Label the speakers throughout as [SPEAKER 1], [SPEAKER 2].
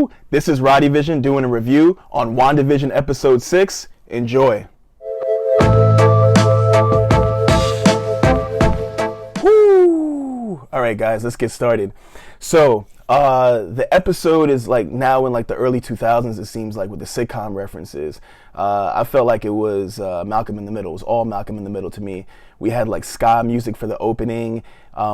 [SPEAKER 1] Woo! This is Wandavision doing a review on Wandavision episode 6. Enjoy. Woo! Alright guys, let's get started. So, the episode is like now in like the early 2000s, it seems like, with the sitcom references. I felt like it was Malcolm in the Middle. It was all Malcolm in the Middle to me. We had like ska music for the opening.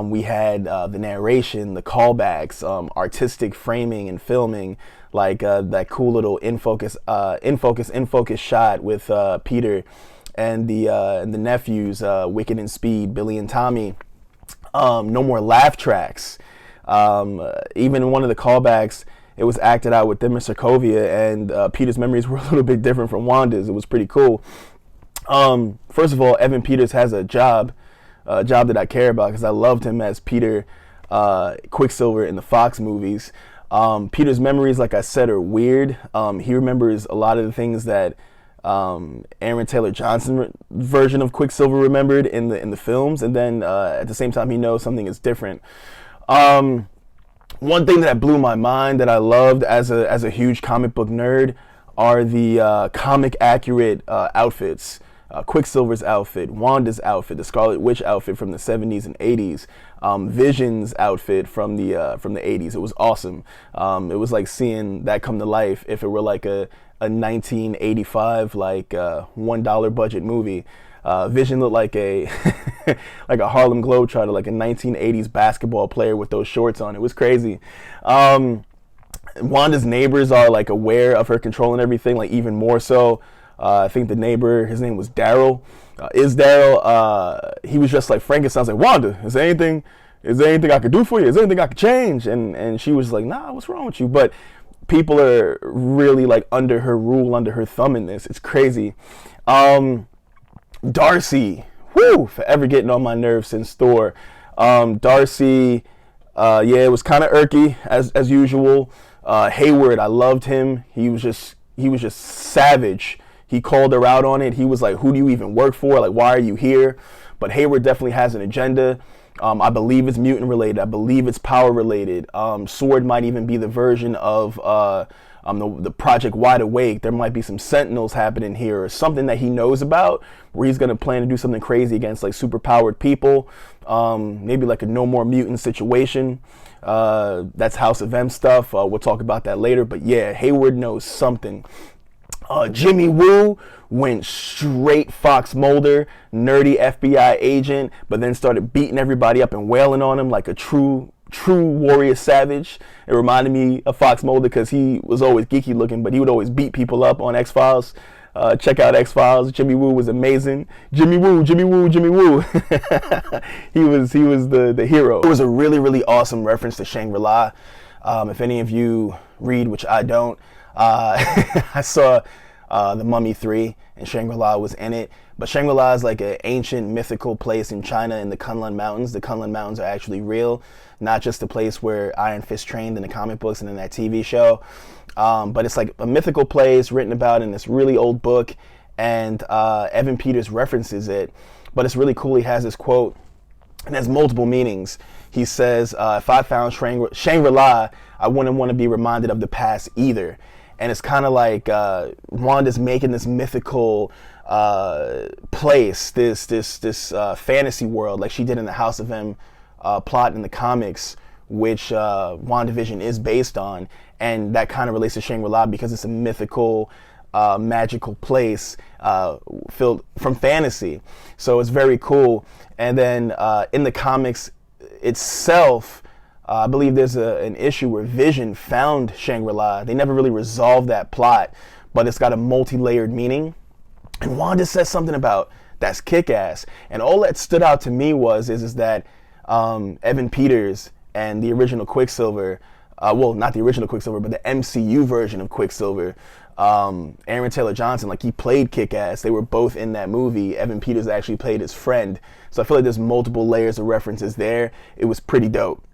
[SPEAKER 1] We had the narration, the callbacks, artistic framing and filming, like that cool little in focus shot with Peter and the nephews, Wicked and Speed, Billy and Tommy. No more laugh tracks. Even in one of the callbacks, it was acted out with them and Sokovia, and Peter's memories were a little bit different from Wanda's. It was pretty cool. First of all, Evan Peters has a job that I care about because I loved him as Peter Quicksilver in the Fox movies. Peter's memories, like I said, are weird. He remembers a lot of the things that Aaron Taylor Johnson version of Quicksilver remembered in the films, and then at the same time he knows something is different. One thing that blew my mind that I loved as a huge comic book nerd are the comic accurate outfits. Quicksilver's outfit, Wanda's outfit, the Scarlet Witch outfit from the 70s and 80s, Vision's outfit from the 80s. It was awesome. It was like seeing that come to life if it were like a 1985 like $1 budget movie. Vision looked like a like a Harlem Globetrotter, like a 1980s basketball player with those shorts on. It was crazy. Wanda's neighbors are like aware of her controlling everything, like even more so. I think the neighbor, his name was Daryl. He was just like Frankenstein. I was like, Wanda, is there anything I could do for you? Is there anything I could change? And she was like, nah, what's wrong with you? But people are really like under her rule, under her thumb in this. It's crazy. Darcy, forever getting on my nerves since Thor. Darcy, it was kind of irky as usual. Hayward, I loved him. He was just savage. He called her out on it. He was like, who do you even work for? Like, why are you here? But Hayward definitely has an agenda. I believe it's mutant related. I believe it's power related. Sword might even be the version of the Project Wide Awake. There might be some Sentinels happening here or something that he knows about where he's going to plan to do something crazy against like super powered people. Maybe like a No More Mutant situation. That's House of M stuff. We'll talk about that later. But yeah, Hayward knows something. Jimmy Woo went straight Fox Mulder, nerdy FBI agent, but then started beating everybody up and wailing on him like a true warrior savage. It reminded me of Fox Mulder because he was always geeky looking, but he would always beat people up on X-Files. Check out X-Files. Jimmy Woo was amazing. Jimmy Woo. He was the hero. It was a really, really awesome reference to Shangri-La. If any of you read, which I don't, I saw The Mummy 3 and Shangri-La was in it. But Shangri-La is like an ancient mythical place in China in the Kunlun Mountains. The Kunlun Mountains are actually real, not just the place where Iron Fist trained in the comic books and in that TV show. But it's like a mythical place written about in this really old book, and Evan Peters references it. But it's really cool. He has this quote, and it has multiple meanings. He says, if I found Shangri-La, I wouldn't want to be reminded of the past either. And it's kind of like Wanda's making this mythical place, this fantasy world, like she did in the House of M plot in the comics, which Wandavision is based on. And that kind of relates to Shangri-La because it's a mythical, magical place filled from fantasy. So it's very cool. And then in the comics itself, I believe there's an issue where Vision found Shangri-La. They never really resolved that plot, but it's got a multi-layered meaning. And Wanda says something about that's kick-ass. And all that stood out to me is that Evan Peters and the original Quicksilver, not the original Quicksilver, but the MCU version of Quicksilver, Aaron Taylor Johnson, like he played kick-ass. They were both in that movie. Evan Peters actually played his friend. So I feel like there's multiple layers of references there. It was pretty dope.